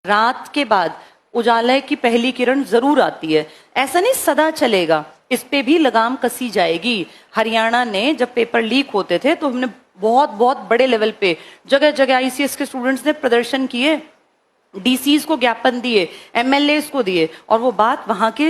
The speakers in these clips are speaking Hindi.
रात के बाद उजाले की पहली किरण जरूर आती है। ऐसा नहीं सदा चलेगा, इस पे भी लगाम कसी जाएगी। हरियाणा ने जब पेपर लीक होते थे तो हमने बहुत बहुत बड़े लेवल पे जगह जगह आईसीएस के स्टूडेंट्स ने प्रदर्शन किए, डीसीज को ज्ञापन दिए, एमएलएस को दिए, और वो बात वहां के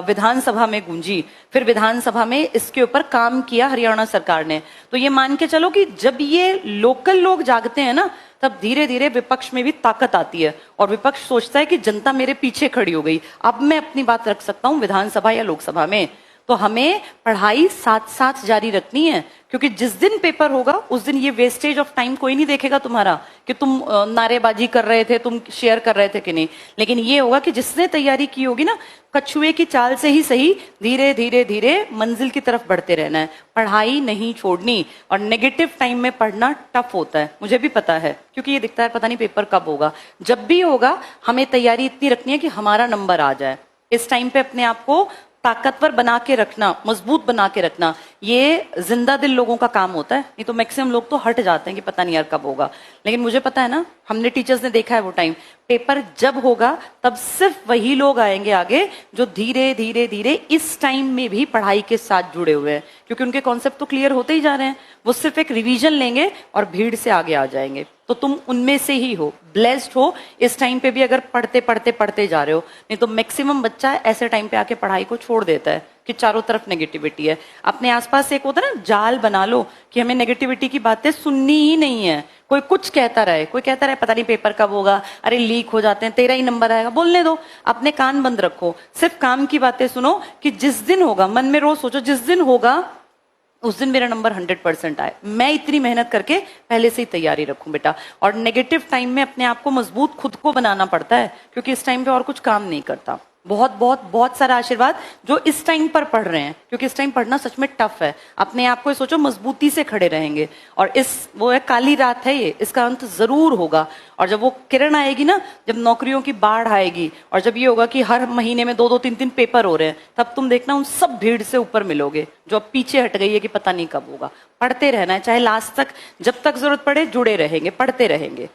विधानसभा में गूंजी। फिर विधानसभा में इसके ऊपर काम किया हरियाणा सरकार ने। तो ये मान के चलो कि जब ये लोकल लोग जागते हैं ना, तब धीरे धीरे विपक्ष में भी ताकत आती है और विपक्ष सोचता है कि जनता मेरे पीछे खड़ी हो गई, अब मैं अपनी बात रख सकता हूं विधानसभा या लोकसभा में। तो हमें पढ़ाई साथ साथ जारी रखनी है, क्योंकि जिस दिन पेपर होगा उस दिन ये वेस्टेज ऑफ टाइम कोई नहीं देखेगा तुम्हारा कि तुम नारेबाजी कर रहे थे, तुम शेयर कर रहे थे कि नहीं। लेकिन ये होगा कि जिसने तैयारी की होगी ना, कछुए की चाल से ही सही, धीरे धीरे धीरे मंजिल की तरफ बढ़ते रहना है, पढ़ाई नहीं छोड़नी। और नेगेटिव टाइम में पढ़ना टफ होता है, मुझे भी पता है, क्योंकि ये दिखता है पता नहीं पेपर कब होगा। जब भी होगा हमें तैयारी इतनी रखनी है कि हमारा नंबर आ जाए। इस टाइम पे अपने आप को ताकतवर बना के रखना, मजबूत बना के रखना, ये जिंदा दिल लोगों का काम होता है। नहीं तो मैक्सिमम लोग तो हट जाते हैं कि पता नहीं यार कब होगा। लेकिन मुझे पता है ना, हमने टीचर्स ने देखा है वो टाइम, पेपर जब होगा तब सिर्फ वही लोग आएंगे आगे जो धीरे धीरे धीरे इस टाइम में भी पढ़ाई के साथ जुड़े हुए हैं, क्योंकि उनके कॉन्सेप्ट तो क्लियर होते ही जा रहे हैं। वो सिर्फ एक रिवीजन लेंगे और भीड़ से आगे आ जाएंगे। तो तुम उनमें से ही हो, ब्लेस्ड हो इस टाइम पे भी अगर पढ़ते पढ़ते पढ़ते जा रहे हो। नहीं तो मैक्सिमम बच्चा ऐसे टाइम पे आके पढ़ाई को छोड़ देता है कि चारों तरफ नेगेटिविटी है। अपने आसपास एक होता है ना जाल बना लो कि हमें नेगेटिविटी की बातें सुननी ही नहीं है। कोई कुछ कहता रहे, कोई कहता रहे पता नहीं पेपर कब होगा, अरे लीक हो जाते हैं, तेरा ही नंबर आएगा, बोलने दो, अपने कान बंद रखो, सिर्फ काम की बातें सुनो कि जिस दिन होगा, मन में रोज सोचो जिस दिन होगा उस दिन मेरा नंबर 100% आए, मैं इतनी मेहनत करके पहले से ही तैयारी रखूं बेटा। और नेगेटिव टाइम में अपने आप को मजबूत खुद को बनाना पड़ता है, क्योंकि इस टाइम पे और कुछ काम नहीं करता। बहुत बहुत बहुत सारा आशीर्वाद जो इस टाइम पर पढ़ रहे हैं, क्योंकि इस टाइम पढ़ना सच में टफ है। अपने आप को सोचो मजबूती से खड़े रहेंगे, और वो है काली रात है ये, इसका अंत जरूर होगा। और जब वो किरण आएगी ना, जब नौकरियों की बाढ़ आएगी, और जब ये होगा कि हर महीने में 2-2 3-3 पेपर हो रहे हैं, तब तुम देखना उन सब भीड़ से ऊपर मिलोगे जो अब पीछे हट गई है कि पता नहीं कब होगा। पढ़ते रहना है, चाहे लास्ट तक, जब तक जरूरत पड़े जुड़े रहेंगे, पढ़ते रहेंगे।